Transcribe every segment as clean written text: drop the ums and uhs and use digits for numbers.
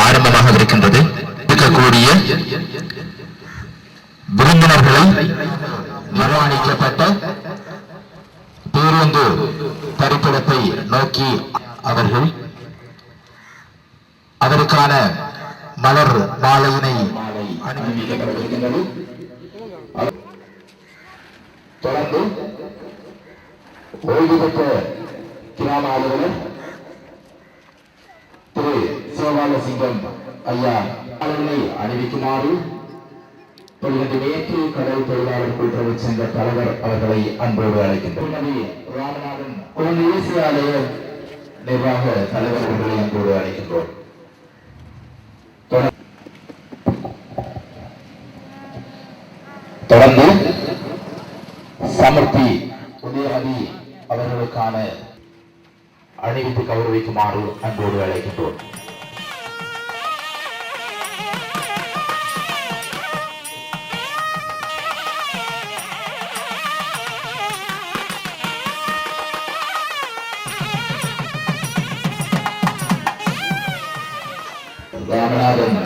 ஆரம்பமாக இருக்கின்றது. இருக்கக்கூடிய விருந்தினர்களை நிர்மாணிக்கப்பட்ட பேருந்து தரிப்பிடத்தை நோக்கி அவர்கள் அதற்கான மலர் மாலையினை அணிவிக்கப்பட்டிருக்கின்றது. தொடர்ந்து ஓய்வு பெற்ற கிராம அலுவலர் திரு சிவபாலசிங்கம் ஐயா அவர்களை அணிவிக்குமாறு மேற்கு கடல் தொழிலாளர் கூட்டுறவு சங்க தலைவர் அவர்களை அன்போடு அழைக்கின்றனர். ராமநாதன் குழந்தை தேசிய ஆலய நிர்வாக தலைவர் அவர்களை அன்போடு அழைக்கின்றோம். தொடர்ந்து சமர்த்தி உதயமதி அவர்களுக்கான அணிவித்து கௌரவிக்குமாறு அன்போடு அழைக்கின்றோம். ராமநாதன்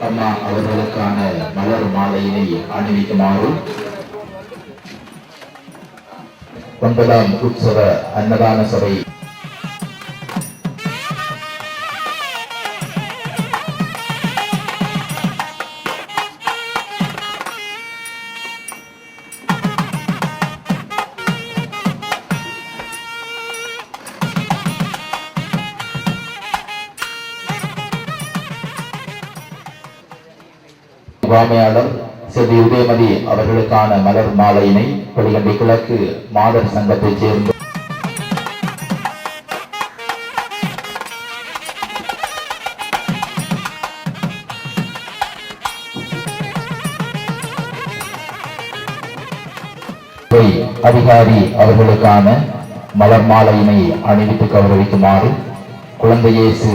அம்மா அவர்களுக்கான மலர் மாலையினை அணிவிக்குமாறு 9ஆம் உற்சவ அன்னதான சபை முகாமையாளர் செல்வி உதயமதி அவர்களுக்கான மலர் மாலையினை கொடிகண்டை கிழக்கு மாதர் சங்கத்தைச் சேர்ந்த அதிகாரி அவர்களுக்கான மலர் மாலையினை அணிவித்து கௌரவிக்குமாறு குழந்தை இயேசு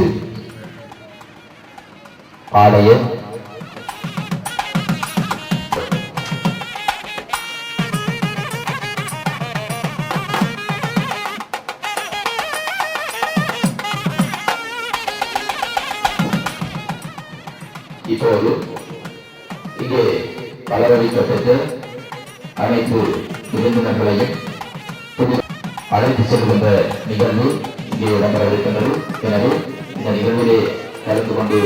ஆலய இப்போது இங்கே வளரவைக்கப்பட்ட அனைத்து விருந்தினர்களையும் அழைத்து செல்கின்ற நிகழ்வு இங்கே இடம்பெறவிருக்கின்றது. எனவே இந்த நிகழ்விலே கலந்து கொண்டு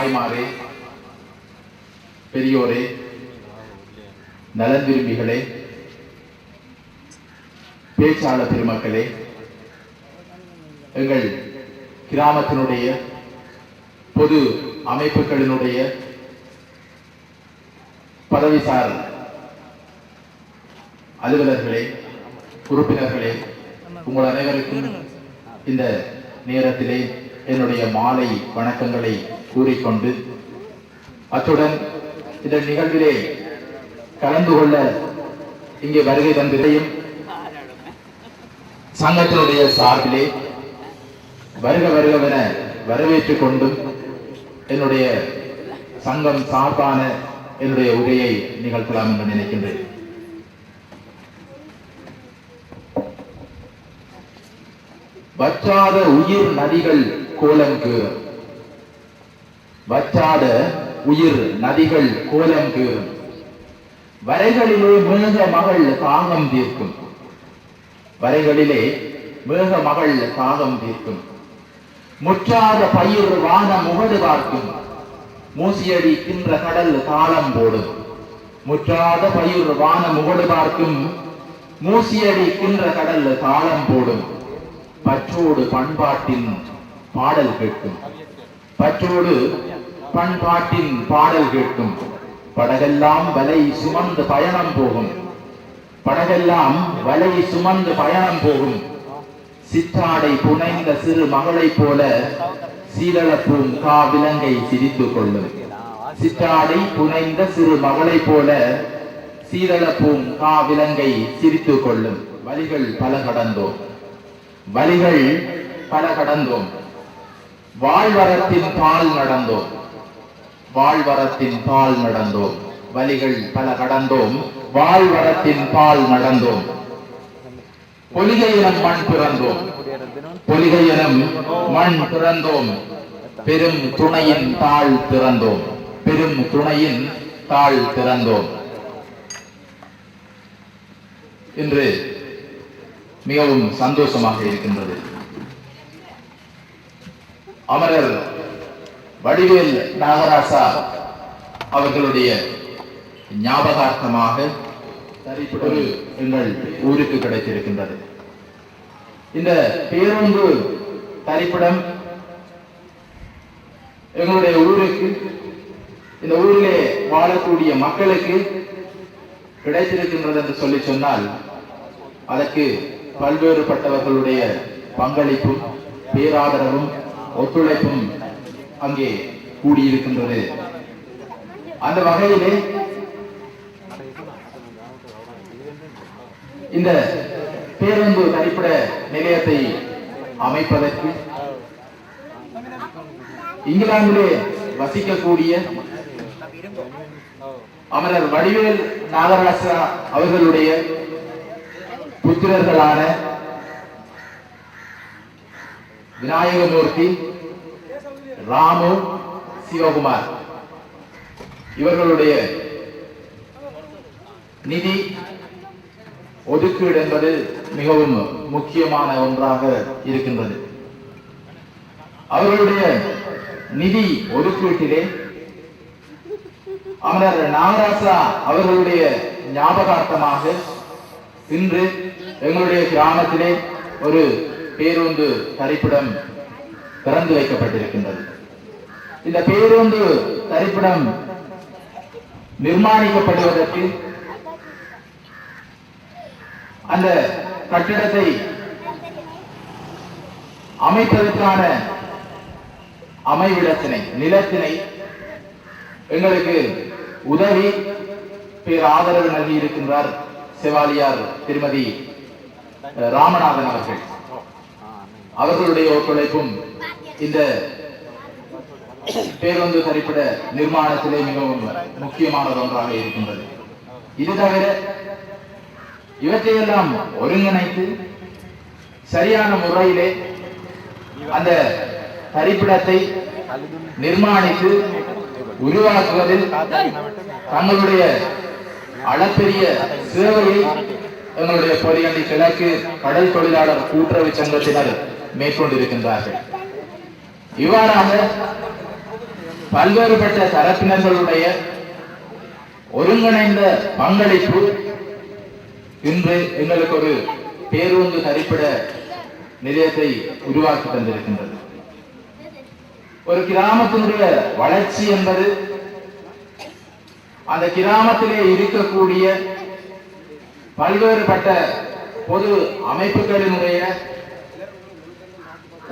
தாய்மாரே, பெரியோரே, நலன் விரும்பிகளே, பேச்சாளர் பெருமக்களே, எங்கள் கிராமத்தினுடைய பொது அமைப்புகளினுடைய பதவிசார் அலுவலர்களே, உறுப்பினர்களே, உங்கள் அனைவருக்கும் இந்த நேரத்திலே என்னுடைய மாலை வணக்கங்களை கூறிக்கொண்டு, அத்துடன் இந்த நிகழ்விலே கலந்து கொள்ள இங்கே வருகை தந்திரையும் சங்கத்தினுடைய சார்பிலே வருக வருகவென வரவேற்றுக் கொண்டும் என்னுடைய சங்கம் சார்பான என்னுடைய உரையை நிகழ்த்தலாம் என்று நினைக்கின்றேன். வற்றாத உயிர் நதிகள் கோலங்கீறும், வற்றாத உயிர் நதிகள் கோலங்கீறும், வரைகளிலே மேக மகள் தாகம் தீர்க்கும், வரைகளிலே மேக மகள் தாகம் தீர்க்கும், முற்றாத பயிர் வான முகடு பார்க்கும், மூசியடி தின்ற கடல் தாளம் போடும், முற்றாத பயிர் வான முகடு பார்க்கும், மூசியடி தின்ற கடல் தாளம் போடும், பற்றோடு பண்பாட்டின் பாடல் கேட்கும், பற்றோடு பண்பாட்டின் பாடல் கேட்கும், படகெல்லாம் வலை சுமந்து பயணம் போகும், படகெல்லாம் வலை சுமந்து பயணம் போகும், சிற்றாடை புனைந்த சிறு மகளை போல சீரளப்பும் காவிலங்கை சிரித்துக் கொள்ளும், சிற்றாடை புனைந்த சிறு மகளை போல சீரளப்பும் காவிலங்கை சிரித்துக் கொள்ளும். வழிகள் பல கடந்தோம், வழிகள் பல கடந்தோம், வாழ்வரத்தின் பால் நடந்தோம், வாழ்வரத்தின் பால் நடந்தோம், வழிகள் பல கடந்தோம், வாழ்வரத்தின் பால் நடந்தோம், பொலிகை எனும் மண் பிறந்தோம், பொலிகை எனும் மண் பிறந்தோம், பெரும் துணையின் தாழ் திறந்தோம், பெரும் துணையின் தாழ் திறந்தோம். இன்று மிகவும் சந்தோஷமாக இருக்கின்றது. அமரர் வடிவேல் நாகராசா அவர்களுடைய ஞாபகார்த்தமாக ஒரு எங்கள் ஊருக்கு கிடைத்திருக்கின்றது. இந்த பேருந்து தரிப்பிடம் எங்களுடைய ஊருக்கு, இந்த ஊரிலே வாழக்கூடிய மக்களுக்கு கிடைத்திருக்கின்றது என்று சொல்லி சொன்னால் அதற்கு பல்வேறுபட்டவர்களுடைய பங்களிப்பும் பேராதரவும் ஒத்துழைப்பும் அங்கே கூடியிருக்கின்றது. அந்த வகையிலே இந்த பேருந்து தரிப்பிட நிலையத்தை அமைப்பதற்கு இங்கிலாந்திலே வசிக்கக்கூடிய அமரர் வடிவேல் நாகராசா அவர்களுடைய புத்திரர்களான விநாயகமூர்த்தி, ராமு, சிவகுமார் இவர்களுடைய நிதி ஒதுக்கீடு என்பது மிகவும் முக்கியமான ஒன்றாக இருக்கின்றது. அவர்களுடைய நிதி ஒதுக்கீட்டிலே அமரர் நாகராசா அவர்களுடைய ஞாபகார்த்தமாக இன்று எங்களுடைய கிராமத்திலே ஒரு பேருந்து தரிப்பிடம் திறந்து வைக்கப்பட்டிருக்கின்றது. இந்த பேருந்து தரிப்பிடம் நிர்மாணிக்கப்படுவதற்கு அந்த கட்டிடத்தை அமைப்பதற்கான அமைவிடத்தினை, நிலத்தினை எங்களுக்கு உதவி பேராதரவு நல்கி இருக்கின்றார் செவாலியார் திருமதி ராமநாதன் அவர்கள். அவர்களுடைய ஒத்துழைப்பும் இந்த பேருந்து தரிப்பிட நிர்மாணத்திலே மிகவும் முக்கியமானது ஒன்றாக இருக்கின்றது. இது தவிர இவற்றையெல்லாம் ஒருங்கிணைத்து சரியான முறையிலே அந்த தரிப்பிடத்தை நிர்மாணித்து உருவாக்குவதில் தங்களுடைய அளப்பெரிய சேவையை எங்களுடைய பொறியண்டி கிழக்கு கடல் தொழிலாளர் கூட்டுறவு சங்கத்தினர் மேற்கொண்டிருக்கின்றார்கள். இவ்வாறாக பல்வேறுபட்ட தரப்பினர்களுடைய ஒருங்கிணைந்த பங்களிப்பு இன்று எங்களுக்கு ஒரு பேருந்து தரிப்பிட நிலையத்தை உருவாக்கி தந்திருக்கின்றது. ஒரு கிராமத்தினுடைய வளர்ச்சி என்பது அந்த கிராமத்திலே இருக்கக்கூடிய பல்வேறுபட்ட பொது அமைப்புகளினுடைய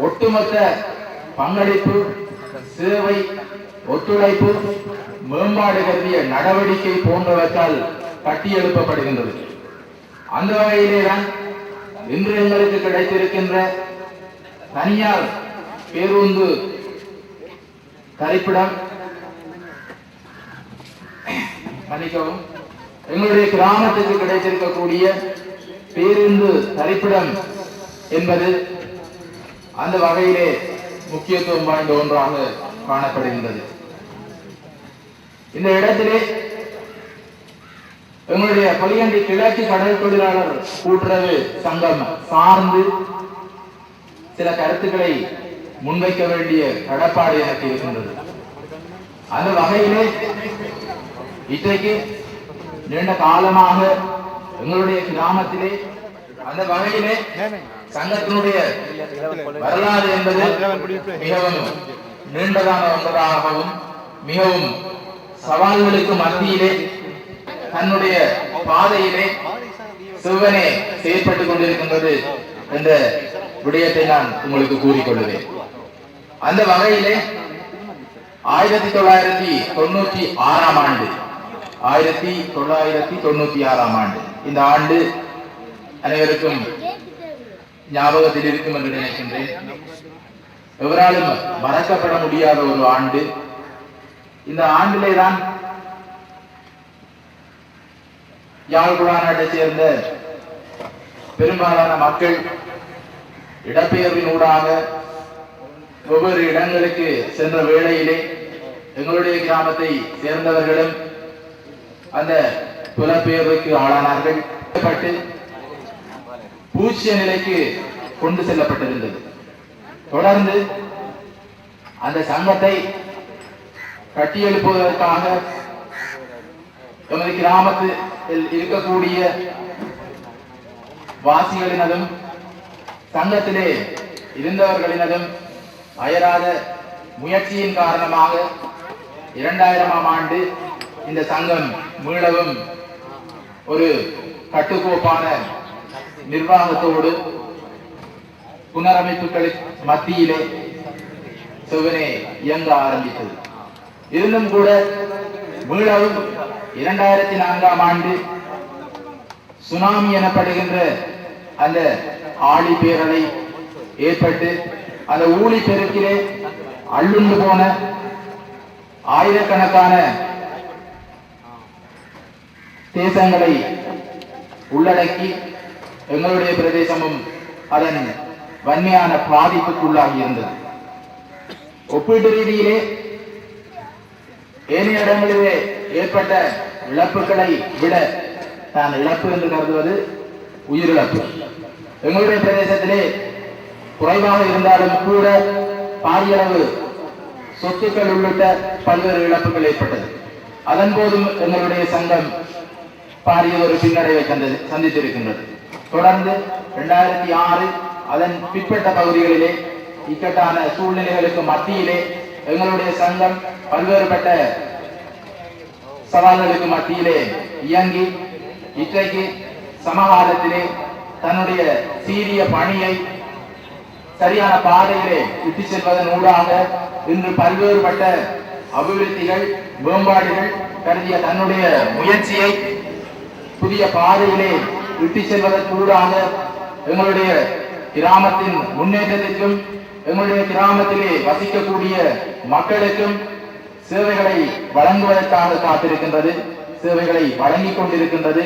ஒட்டுமொத்த பங்களிப்பு, சேவை, ஒத்துழைப்பு, மேம்பாடு கருதிய நடவடிக்கை போன்றவற்றால் கட்டியெழுப்பப்படுகின்றது. அந்த வகையிலேதான் இன்று எங்களுக்கு கிடைத்திருக்கின்ற தனியார் பேருந்து தரிப்பிடம் மன்னிக்கவும், எங்களுடைய கிராமத்துக்கு கிடைத்திருக்கக்கூடிய பேருந்து தரிப்பிடம் என்பது அந்த வகையிலே முக்கியத்துவம் வாய்ந்த ஒன்றாக காணப்படுகின்றது. இந்த இடத்திலே எங்களுடைய பொலிகண்டி கிழக்கு கடல் தொழிலாளர் கூட்டுறவு சங்கம் சார்ந்து சில கருத்துக்களை முன்வைக்க வேண்டிய கடப்பாடு எனக்கு இருக்கின்றது. அந்த வகையிலே இன்றைக்கு நீண்ட காலமாக எங்களுடைய கிராமத்திலே அந்த வகையிலே சங்கத்தினுடைய வரலாறு என்பது மிகவும் நீண்டதான ஒன்றாகவும் மிகவும் சவால்களுக்கு மத்தியிலே தன்னுடைய பாதையிலே சிவனே செயற்பட்டுக் கொண்டிருக்கின்றது என்ற விடயத்தை நான் உங்களுக்கு கூறிக்கொள்கிறேன். அந்த வகையிலே 1996 ஆண்டு 1996 ஆண்டு இந்த ஆண்டு அனைவருக்கும் ஞாபகத்தில் இருக்கும் என்று நினைக்கின்றேன். எவராலும் மறக்கப்பட முடியாத ஒரு ஆண்டு. இந்த ஆண்டிலே தான் யாழ்குடாநாட்டை சேர்ந்த பெரும்பாலான மக்கள் இடப்பெயர்வின் ஊடாக ஒவ்வொரு இடங்களுக்கு சென்ற வேளையிலே எங்களுடைய கிராமத்தை சேர்ந்தவர்களும் அந்த புலப்பெயர்வுக்கு ஆளானார்கள். பூச்சிய நிலைக்கு கொண்டு செல்லப்பட்டிருந்தது. தொடர்ந்து அந்த சங்கத்தை கட்டியெழுப்புவதற்காக எமது கிராமத்தில் இருக்கக்கூடிய வாசிகளினதும் சங்கத்திலே இருந்தவர்களினதும் அயராத முயற்சியின் காரணமாக 2000 ஆண்டு இந்த சங்கம் மீளவும் ஒரு கட்டுக்கோப்பான நிர்வாகத்தோடு புனரமைப்புகளுக்கு மத்தியிலே செவ்வனே இயங்க ஆரம்பித்தது. இருந்தும் கூட மீளவும் 2004 ஆண்டு சுனாமி எனப்படுகின்ற அந்த ஆழி பேரலை ஏற்பட்டு அந்த ஊழி பெருக்கிலே அள்ளுண்டு போன ஆயிரக்கணக்கான தேசங்களை உள்ளடக்கி எங்களுடைய பிரதேசமும் அதன் வன்மையான பாதிப்புக்குள்ளாகி இருந்தது. ஒப்பீட்டு ரீதியிலே ஏனைய இடங்களிலே ஏற்பட்ட இழப்புகளை விட நான் இழப்பு என்று கருதுவது உயிரிழப்பு. எங்களுடைய பிரதேசத்திலே குறைவாக இருந்தாலும் கூட பாரியளவு சொத்துக்கள் உள்ளிட்ட பல்வேறு இழப்புகள் ஏற்பட்டது. அதன் போதும் எங்களுடைய சங்கம் பாரிய ஒரு பின்னடைவை சந்தித்திருக்கின்றது. தொடர்ந்து 2006 அதன் பிற்பட்ட பகுதிகளிலே இக்கட்டான சூழ்நிலைகளுக்கு மத்தியிலே எங்களுடைய சங்கம் பல்வேறுபட்ட சவால்களுக்கு மத்தியிலே இயங்கி இன்றைக்கு சமகாலத்திலே தன்னுடைய சீரிய பணியை சரியான பாதையிலே இட்டு செல்வதன் ஊடாக இன்று பல்வேறுபட்ட அபிவிருத்திகள் மேம்பாடுகள் கருதிய தன்னுடைய முயற்சியை புதிய பாதையிலே இட்டு செல்வதற்கூடாக எங்களுடைய கிராமத்தின் முன்னேற்றத்திற்கும் எங்களுடைய கிராமத்திலே வசிக்கக்கூடிய மக்களுக்கும் சேவைகளை வழங்குவதற்காக காத்திருக்கின்றது. சேவைகளை வழங்கிக் கொண்டிருக்கின்றது.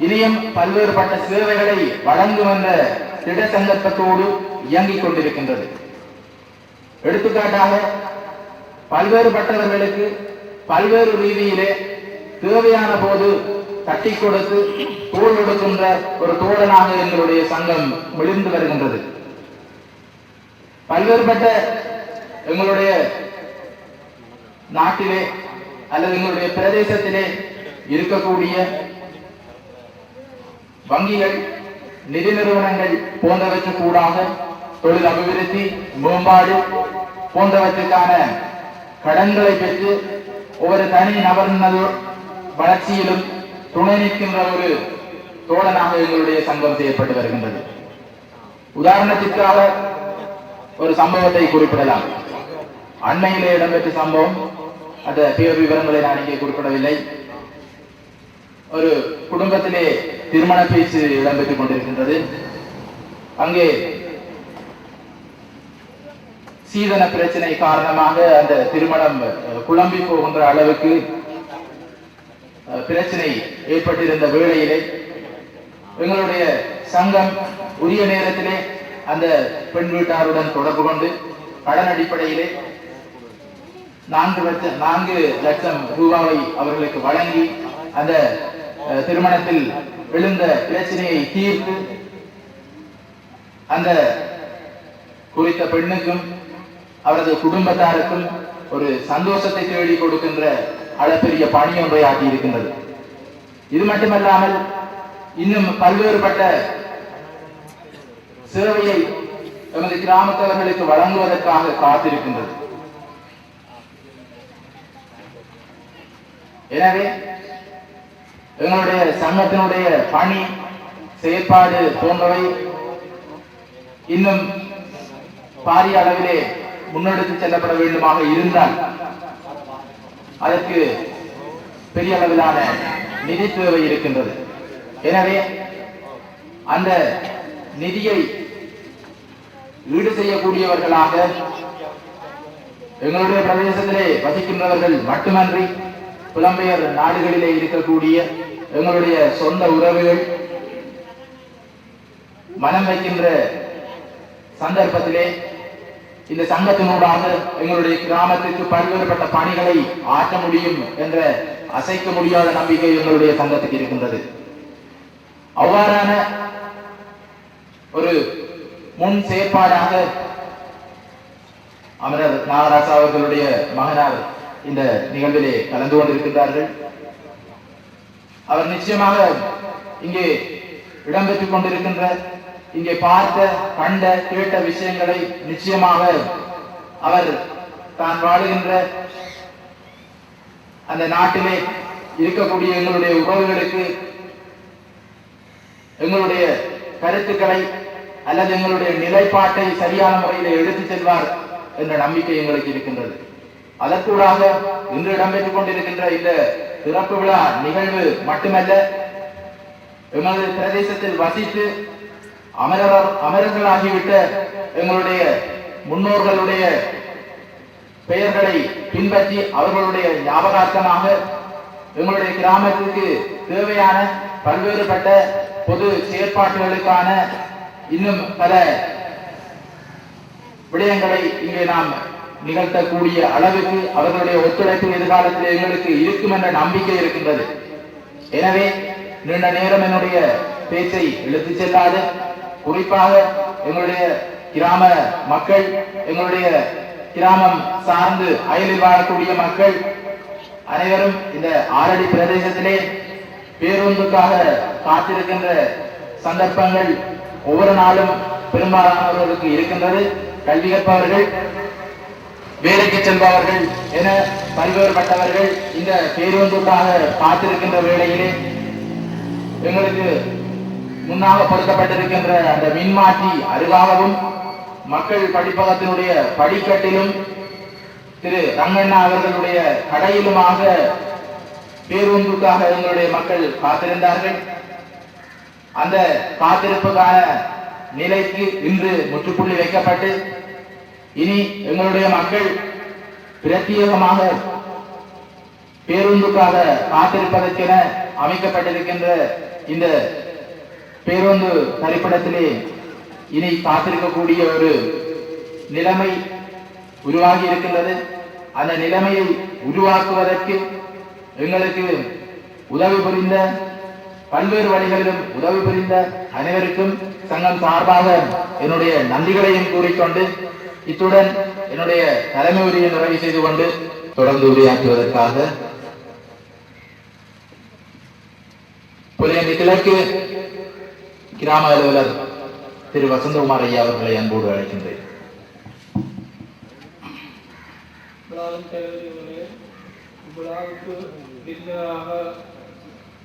இனியும் பல்வேறுபட்ட சேவைகளை வழங்கும் என்ற திட சங்கல்பத்தோடு இயங்கிக் கொண்டிருக்கின்றது. எடுத்துக்காட்டாக பல்வேறுபட்டவர்களுக்கு பல்வேறு ரீதியிலே தேவையான போது தட்டி கொடுத்து தோள் கொடுக்கின்ற ஒரு தோழனாக எங்களுடைய சங்கம் விழுந்து வருகின்றது. பல்வேறுபட்ட எங்களுடைய நாட்டிலே அல்லது எங்களுடைய பிரதேசத்திலே இருக்கக்கூடிய வங்கிகள், நிதி நிறுவனங்கள் போன்றவற்றுக்கூடாக தொழில் அபிவிருத்தி, மேம்பாடு போன்றவற்றுக்கான கடன்களை பெற்று ஒவ்வொரு தனி நபரினது வளர்ச்சியிலும் துணை நிற்கின்ற ஒரு தோழனாக எங்களுடைய சங்கம் செயல்பட்டு வருகின்றது. உதாரணத்திற்காக ஒரு சம்பவத்தை குறிப்பிடலாம். அண்மையிலே இடம்பெற்ற சம்பவம், அந்த பேர் விவரங்களை நான் இங்கே குறிப்பிடவில்லை. ஒரு குடும்பத்திலே திருமண பேச்சு இடம்பெற்றுக் கொண்டிருக்கின்றது. அங்கே சீதன பிரச்சனை காரணமாக அந்த திருமணம் குழம்பி போகின்ற அளவுக்கு பிரச்சனை ஏற்பட்டிருந்த வேளையிலே எங்களுடைய சங்கம் உரிய நேரத்திலே அந்த பெண் வீட்டாருடன் தொடர்பு கொண்டு கடன் அடிப்படையிலே 4 லட்சம் ரூபாவை அவர்களுக்கு வழங்கி அந்த திருமணத்தில் எழுந்த பிரச்சனையை தீர்த்து அந்த குறித்த பெண்ணுக்கும் அவரது குடும்பத்தாருக்கும் ஒரு சந்தோஷத்தை தேடி கொடுக்கின்ற அளப்பெரிய பணி ஒன்றை ஆட்டி இருக்கின்றது. இது மட்டுமல்லாமல் இன்னும் பல்வேறுபட்ட சேவையை எமது கிராமத்தவர்களுக்கு வழங்குவதற்காக காத்திருக்கின்றது. எனவே எங்களுடைய சங்கத்தினுடைய பணி, செயற்பாடு போன்றவை இன்னும் பாரிய அளவிலே முன்னெடுத்து செல்லப்பட வேண்டுமாக இருந்தால் அதற்கு பெரிய அளவிலான நிதி தேவை இருக்கின்றது. எனவே அந்த நிதியை ஈடு செய்யக்கூடியவர்களாக எங்களுடைய பிரதேசத்திலே வசிக்கின்றவர்கள் மட்டுமன்றி புலம்பெயர் நாடுகளிலே இருக்கக்கூடிய எங்களுடைய சொந்த உறவுகள் மனம் வைக்கின்ற சந்தர்ப்பத்திலே இந்த சங்கத்தினூடாக எங்களுடைய கிராமத்திற்கு பல்வேறுபட்ட பணிகளை ஆற்ற முடியும் என்ற அசைக்க முடியாத நம்பிக்கை எங்களுடைய சங்கத்துக்கு இருக்கின்றது. அவ்வாறான ஒரு முன் செயற்பாடாக அமரர் நாகராசா அவர்களுடைய மகனார் இந்த நிகழ்விலே கலந்து கொண்டிருக்கின்றார்கள். அவர் நிச்சயமாக இங்கே இடம்பெற்றுக் கொண்டிருக்கின்ற, இங்கே பார்த்த, கண்ட, கேட்ட விஷயங்களை நிச்சயமாக அவர் தான் வாழுகின்ற அந்த நாட்டிலே இருக்கக்கூடிய எங்களுடைய உறவுகளுக்கு எங்களுடைய கருத்துக்களை அல்லது எங்களுடைய நிலைப்பாட்டை சரியான முறையில் எடுத்துச் செல்வார் என்ற நம்பிக்கை எங்களுக்கு இருக்கின்றது. அதற்கூடாக இன்று இடம்பெற்றுக் கொண்டிருக்கின்ற இந்த சிறப்பு விழா நிகழ்வு மட்டுமல்ல, எமது பிரதேசத்தில் வசித்து அமரர்களாகிவிட்ட எங்களுடைய முன்னோர்களுடைய பெயர்களை பின்பற்றி அவர்களுடைய ஞாபகார்த்தமாக எங்களுடைய கிராமத்திற்கு தேவையான பல்வேறுபட்ட பொது செயற்பாடுகளுக்கான இன்னும் பல விடயங்களை இங்கே நாம் நிகழ்த்தக்கூடிய அளவுக்கு அவர்களுடைய ஒத்துழைப்பு எதிர்காலத்தில் எங்களுக்கு இருக்கும் என்ற நம்பிக்கை இருக்கின்றது. எனவே நீண்ட நேரம் என்னுடைய பேச்சை இழுத்துச் செல்லாது, குறிப்பாக எங்களுடைய கிராம மக்கள், எங்களுடைய கிராமம் சார்ந்து அயலில் வாழக்கூடிய மக்கள் அனைவரும் இந்த ஆரடி பிரதேசத்திலே பேருந்துக்காக காத்திருக்கின்ற சந்தர்ப்பங்கள் ஒவ்வொரு நாளும் பெரும்பாலானவர்களுக்கு இருக்கின்றது. கல்வி கற்பவர்கள், வேலைக்கு செல்பவர்கள் என பல்வேறுபட்டவர்கள் இந்த பேருந்துக்காக காத்திருக்கின்ற வேளையிலே எங்களுக்கு முன்னாக பொருத்தப்பட்டிருக்கின்ற அந்த மின்மாற்றி அருகாகவும் மக்கள் படிப்பகத்தினுடைய படிக்கட்டிலும் திரு ரங்கண்ணா அவர்களுடைய கடையிலுமாக பேருந்துக்காக எங்களுடைய மக்கள் காத்திருந்தார்கள். அந்த காத்திருப்புக்கான நிலைக்கு இன்று முற்றுப்புள்ளி வைக்கப்பட்டு இனி எங்களுடைய மக்கள் பிரத்யேகமாக பேருந்துக்காக காத்திருப்பதற்கென அமைக்கப்பட்டிருக்கின்ற இந்த பேருந்து தரிப்பிடத்திலே இனி காத்திருக்கக்கூடிய ஒரு நிலைமை உருவாகி இருக்கின்றது. அந்த நிலைமையை உருவாக்குவதற்கு எங்களுக்கு உதவி புரிந்த, பல்வேறு வழிகளிலும் உதவி புரிந்த அனைவருக்கும் சங்கம் சார்பாக என்னுடைய நன்றிகளையும் கூறிக்கொண்டு இத்துடன் என்னுடைய தலைமை உரையை நிறைவு செய்து கொண்டு தொடர்ந்து உரையாற்றுவதற்காக புலியண்டி கிழக்கு கிராம அலுவலர் திரு வசந்தகுமார் ஐயா அவர்களை அன்போடு அழைக்கின்றேன். விழாவுக்கு விருந்தினராக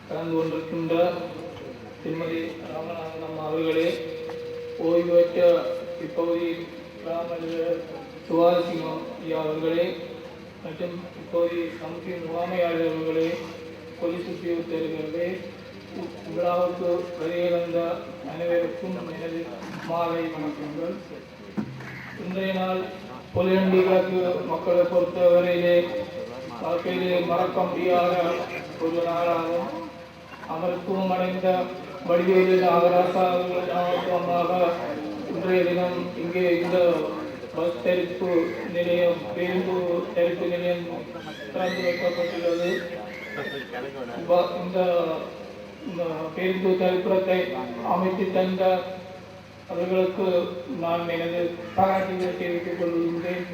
கலந்து கொண்டிருக்கின்ற திருமதி ராமநாதன் அவர்களே, ஓய்வு பெற்ற இப்பகுதி கிராம சுவாரசிங்கம் ஐயா அவர்களே மற்றும் இப்பகுதி சமுத்திர முகாமையாளர் அவர்களே, போலீஸ் உத்தியோகத்தர்களே, விழாவுக்கு வருகை வந்த அனைவருக்கும் எனது மாலை வணக்கங்கள். இன்றைய நாள் புலியண்டி கிழக்கு மக்களை பொறுத்தவரையிலே வாழ்க்கையிலே மறக்க முடியாத ஒரு நாளாகும். அமர்த்துவம் அடைந்த வடிவேலு நாகராசாக இன்றைய தினம் இங்கே இந்த பஸ் தரிப்பு நிலையம், பேருந்து தரிப்பு நிலையம் திறந்து வைக்கப்பட்டுள்ளது. இந்த பேருந்து தரிப்பிடத்தை அமைத்து தந்த அவர்களுக்கு நான் எனது பாராட்டுகளை தெரிவித்துக் கொள்கின்றேன்.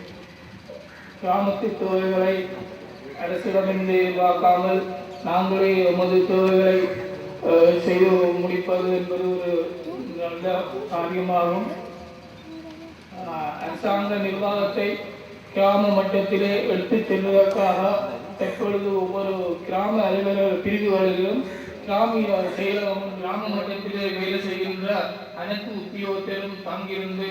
கிராமத்து தேவைகளை அரசிடமிருந்து எதிர்பார்க்காமல் நாங்களே எமது தேவைகளை செய்து முடிப்பது என்பது ஒரு நல்ல காரியமாகும். அரசாங்க நிர்வாகத்தை கிராம மட்டத்திலே எடுத்துச் செல்வதற்காக தற்பொழுது ஒவ்வொரு கிராம அலுவலர் பிரிவுகளிலும் கிராமிய செயலகம் கிராம மட்டத்திலே வேலை செய்கின்ற அனைத்து உத்தியோகத்திலும் தங்கியிருந்து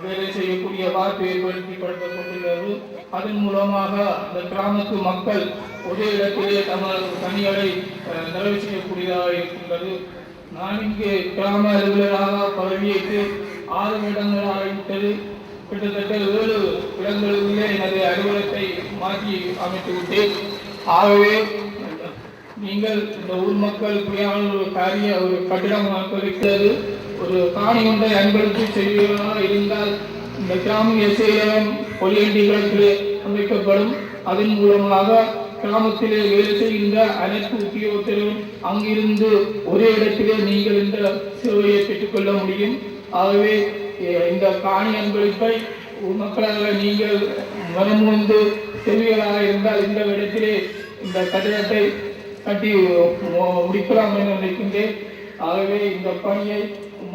வேலை செய்யக்கூடிய வாய்ப்பு ஏற்படுத்தப்பட்டுள்ளது. அதன் மூலமாக அந்த கிராமத்து மக்கள் ஒரே இடத்திலே தங்களது பணிகளை நிறைவு செய்யக்கூடியதாக இருக்கின்றது. நான் இங்கே கிராம அலுவலராக பதவியேற்று 6 இடங்கள் ஆகிவிட்டது. கிட்டத்தட்ட 7 இடங்களிலே எனது அலுவலகத்தை மாற்றி அமைத்து விட்டேன். ஆகவே நீங்கள் இந்த ஊர் மக்கள் ஒரு கட்டிடம் இருக்கிறது, ஒரு காணி ஒன்றை அன்பளிப்பு செய்வதாக இருந்தால் இந்த கிராமிய செயலகம் புலியண்டி கிழக்கிலே அமைக்கப்படும். அதன் மூலமாக கிராமத்திலே வேலை செய்கின்ற அனைத்து உத்தியோகத்திலும் அங்கிருந்து ஒரே இடத்திலே நீங்கள் இந்த சேவையை பெற்றுக்கொள்ள முடியும். ஆகவே இந்த காணி அன்பளிப்பை மக்களாக நீங்கள் மனமுந்து செல்விகளாக இருந்தால் இந்த இடத்திலே இந்த கட்டிடத்தை கட்டி முடிக்கலாம் என நினைக்கின்றேன். ஆகவே இந்த பணியை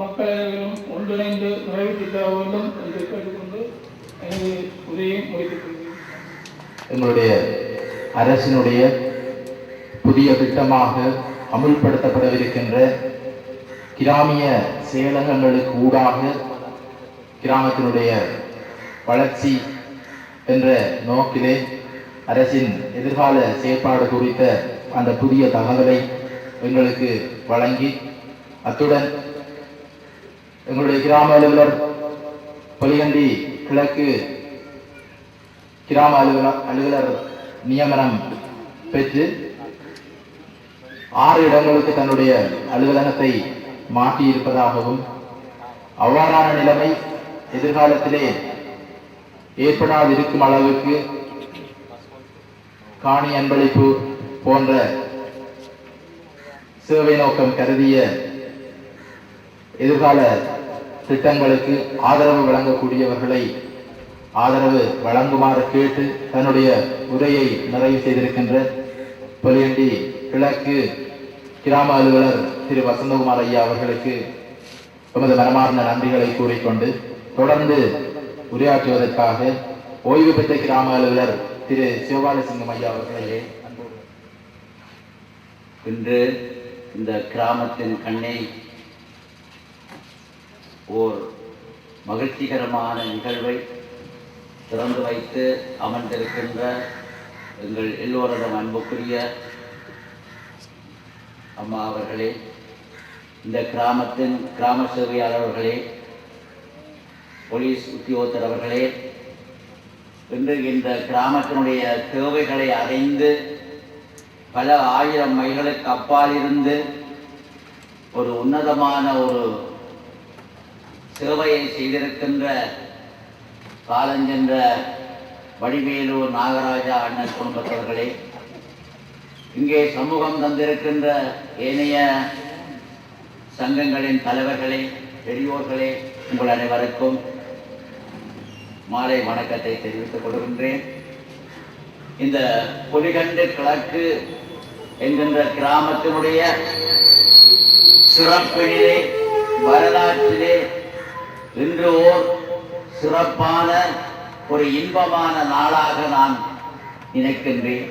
மக்களும் ஒன்றிணைந்து நிறைவேற்றி தர வேண்டும் என்று கேட்டுக்கொண்டு எனது உரையை முடித்துக் கொள்கிறேன். எங்களுடைய அரசினுடைய புதிய திட்டமாக அமுல்படுத்தப்படவிருக்கின்ற கிராமிய செயலகங்களுக்கு ஊடாக கிராமத்தினுடைய வளர்ச்சி என்ற நோக்கிலே அரசின் எதிர்கால செயற்பாடு குறித்த அந்த புதிய தகவலை எங்களுக்கு வழங்கி, அத்துடன் எங்களுடைய கிராம அலுவலர் புலியண்டி கிழக்கு கிராம அலுவலர் நியமனம் பெற்று 6 இடங்களுக்கு தன்னுடைய அலுவலகத்தை மாற்றியிருப்பதாகவும், அவ்வாறான நிலைமை எதிர்காலத்திலே ஏற்படாதிருக்கும் அளவுக்கு காணி அன்பளிப்பு போன்ற சேவை நோக்கம் கருதிய எதிர்கால திட்டங்களுக்கு ஆதரவு வழங்கக்கூடியவர்களை ஆதரவு வழங்குமாறு கேட்டு தன்னுடைய உரையை நிறைவு செய்திருக்கின்ற புலியண்டி கிழக்கு கிராம அலுவலர் திரு வசந்தகுமார் ஐயா அவர்களுக்கு எமது மனமார்ந்த நன்றிகளை கூறிக்கொண்டு தொடர்ந்து உரையாற்றுவதற்காக ஓய்வு பெற்ற கிராம அலுவலர் திரு சிவபாலசிங்கம் ஐயா அவர்களே அன்போடு. இன்று இந்த கிராமத்தின் கண்ணை ஓர் மகிழ்ச்சிகரமான நிகழ்வை திறந்து வைத்து அமர்ந்திருக்கின்ற எங்கள் எல்லோரிடம் அன்புக்குரிய அம்மா அவர்களே, இந்த கிராமத்தின் கிராம சேவையாளர்களே, போலீஸ் உத்தியோகத்தர் அவர்களே, இன்று இந்த கிராமத்தினுடைய தேவைகளை அறிந்து பல 1000 மைல்களுக்கு அப்பால் இருந்து ஒரு உன்னதமான ஒரு சேவையை செய்திருக்கின்ற காலஞ்சென்ற வடிவேலூர் நாகராஜா அண்ணன் குடும்பத்தவர்களே, இங்கே சமூகம் தந்திருக்கின்ற ஏனைய சங்கங்களின் தலைவர்களே, பெரியோர்களே, உங்கள் அனைவருக்கும் மாலை வணக்கத்தை தெரிவித்துக் கொள்கின்றேன். இந்த புலிகண்டு கிழக்கு என்கின்ற கிராமத்தினுடைய சிறப்பிலே வரலாற்றிலே இன்று ஓர் சிறப்பான ஒரு இன்பமான நாளாக நான் நினைக்கின்றேன்.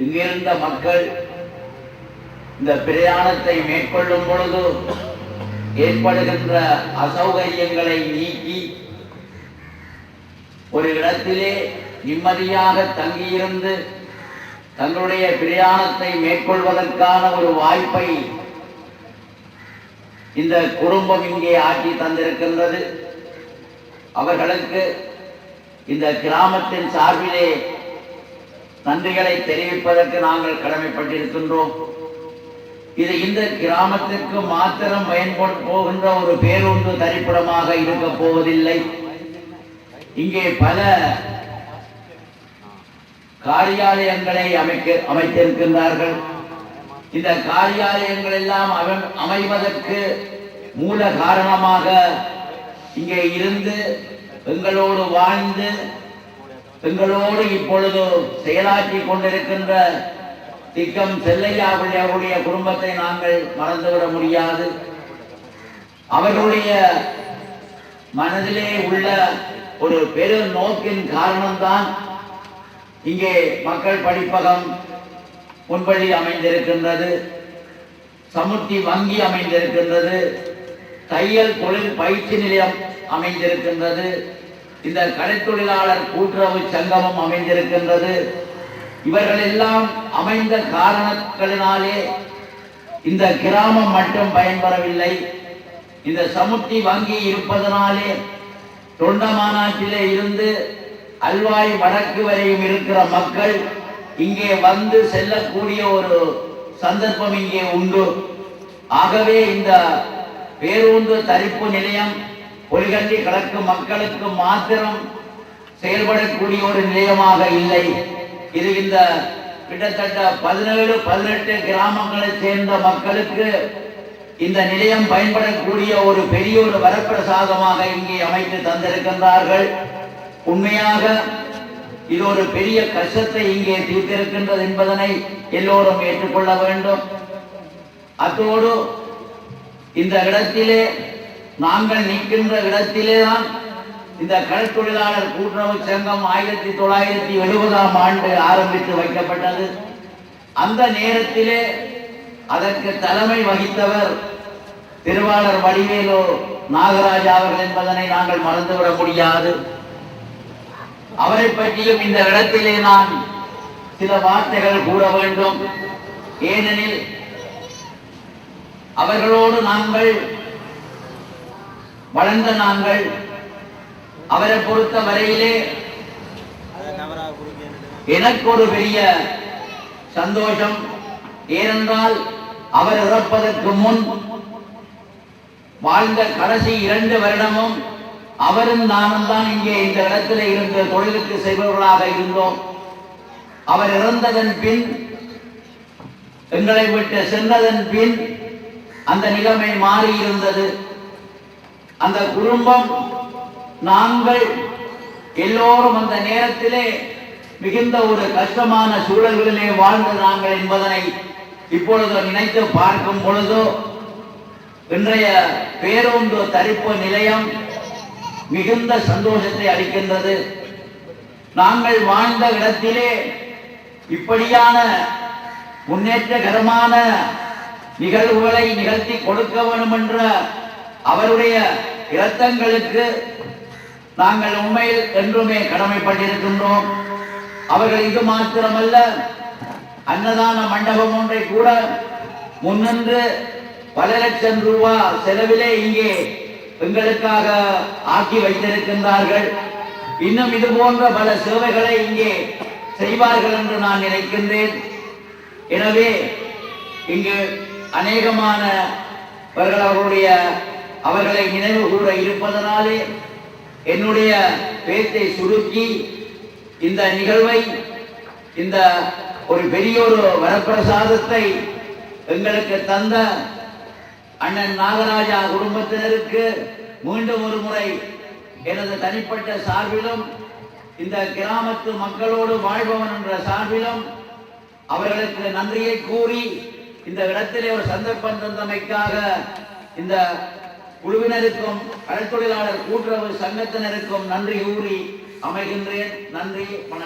இங்கிருந்த மக்கள் இந்த பிரயாணத்தை மேற்கொள்ளும் பொழுது ஏற்படுகின்ற அசௌகரியங்களை நீக்கி ஒரு இடத்திலே நிம்மதியாக தங்கியிருந்து தங்களுடைய பிரயாணத்தை மேற்கொள்வதற்கான ஒரு வாய்ப்பை இந்த குடும்பம் இங்கே ஆட்சி தந்திருக்கின்றது. அவர்களுக்கு இந்த கிராமத்தின் சார்பிலே நன்றிகளை தெரிவிப்பதற்கு நாங்கள் கடமைப்பட்டிருக்கின்றோம். இது இந்த கிராமத்திற்கு மாத்திரம் பயன்பட போகின்ற ஒரு பேருந்து தரிப்பிடமாக இருக்க போவதில்லை. இங்கே பல காரியாலயங்களை அமைத்திருக்கின்றார்கள். இந்த காரியாலயங்கள் எல்லாம் அமைவதற்கு மூல காரணமாக இங்கே இருந்து எங்களோடு வாழ்ந்து எங்களோடு இப்பொழுது செயலாற்றி கொண்டிருக்கின்ற திக்கம் செல்லையா அவருடைய குடும்பத்தை நாங்கள் மறந்துவிட முடியாது. அவர்களுடைய மனதிலே உள்ள ஒரு பெரு நோக்கின் காரணம்தான் இங்கே மக்கள் படிப்பகம் முன்பள்ளி அமைந்திருக்கின்றது, சமுத்தி வங்கி அமைந்திருக்கின்றது, தையல் தொழில் பயிற்சி நிலையம் அமைந்திருக்கின்றது, இந்த கலைத்தொழிலாளர் கூட்டுறவு சங்கமம் அமைந்திருக்கின்றது. இவர்கள் எல்லாம் அமைந்த காரணங்களினாலே இந்த கிராமம் மட்டும் பயன்பெறவில்லை. இந்த சமுத்தி வங்கி இருப்பதனாலே தொண்டமானாற்றிலே இருந்து அல்வாய் வடக்கு வரையும் இருக்கிற மக்கள் இங்கே வந்து செல்லக்கூடிய ஒரு சந்தர்ப்பம் இங்கே உண்டு. ஆகவே இந்த பேருந்து தரிப்பு நிலையம் பொலிகண்டி கிழக்கு மக்களுக்கு மாத்திரம் செயல்படக்கூடிய ஒரு நிலையமாக இல்லை. இது இந்த கிட்டத்தட்ட 17-18 கிராமங்களை சேர்ந்த மக்களுக்கு இந்த நிலையம் பயன்படக்கூடிய ஒரு பெரிய ஒரு வரப்பிரசாதமாக இங்கே அமைத்து தந்திருக்கின்றார்கள். உண்மையாக இது ஒரு பெரிய கஷ்டத்தை இங்கே தீர்த்திருக்கின்றது என்பதனை எல்லோரும் ஏற்றுக்கொள்ள வேண்டும். அத்தோடு இந்த இடத்திலே நாங்கள் நிற்கின்ற இடத்திலேதான் இந்த கடற்தொழிலாளர் கூட்டுறவு சங்கம் 1970ஆம் ஆண்டு ஆரம்பித்து வைக்கப்பட்டது. அந்த நேரத்திலே அதற்கு தலைமை வகித்தவர் திருவாளர் வடிவேலு நாகராஜா அவர்கள் என்பதனை நாங்கள் மறந்துவிட முடியாது. அவரை பற்றியும் இந்த இடத்திலே நான் சில வார்த்தைகள் கூற வேண்டும். ஏனெனில் அவர்களோடு நாங்கள் வளர்ந்த நாங்கள் அவரை பொறுத்த வரையிலே எனக்கு ஒரு பெரிய சந்தோஷம். ஏனென்றால் அவர் இறப்பதற்கு முன் வாழ்ந்த கடைசி 2 வருடமும் அவரும் நானும் தான் இங்கே இந்த இடத்துல இருந்த தொழிலுக்கு செய்பவர்களாக இருந்தோம். அவர் இறந்ததன் பின் எங்களை விட்டு சென்றதன் பின் அந்த நிலைமை மாறி இருந்தது. அந்த குடும்பம் நாங்கள் எல்லோரும் அந்த நேரத்திலே மிகுந்த ஒரு கஷ்டமான சூழல்களிலே வாழ்ந்த நாங்கள் என்பதனை இப்பொழுது நினைத்து பார்க்கும் பொழுதோ இன்றைய பேருந்து தரிப்பு நிலையம் மிகுந்த சந்தோஷத்தை அளிக்கின்றது. நாங்கள் வாழ்ந்த இடத்திலே இப்படியான முன்னேற்றகரமான நிகழ்வுகளை நிகழ்த்தி கொடுக்க வேண்டும் என்ற அவருடைய இரத்தங்களுக்கு நாங்கள் உண்மையில் என்றுமே கடமைப்பட்டிருக்கின்றோம். அவர்கள் இது மாத்திரமல்ல, அன்னதான மண்டபம் ஒன்றை கூட முன்னின்று பல லட்சம் ரூபாய் செலவிலே இங்கே எங்களுக்காக ஆக்கி வைத்திருக்கின்றார்கள். இன்னும் இது போன்ற பல சேவைகளை இங்கே செய்வார்கள் என்று நான் நினைக்கின்றேன். எனவே இங்கு அநேகமான அவர்களை நினைவு கூற இருப்பதனாலே என்னுடைய பேச்சை சுருக்கி இந்த நிகழ்வை, இந்த ஒரு பெரிய ஒரு வரப்பிரசாதத்தை எங்களுக்கு தந்த அண்ணன் நாகராஜா குடும்பத்தினருக்கு மீண்டும் ஒரு முறை எனது தனிப்பட்ட சார்பிலும் இந்த கிராமத்து மக்களோடு வாழ்பவன் என்ற சார்பிலும் அவர்களுக்கு நன்றியை கூறி இந்த இடத்திலே ஒரு சந்தர்ப்பம் தந்தமைக்காக இந்த குழுவினருக்கும் கடற்தொழிலாளர் கூட்டுறவு சங்கத்தினருக்கும் நன்றி கூறி அமைகின்றேன். நன்றி.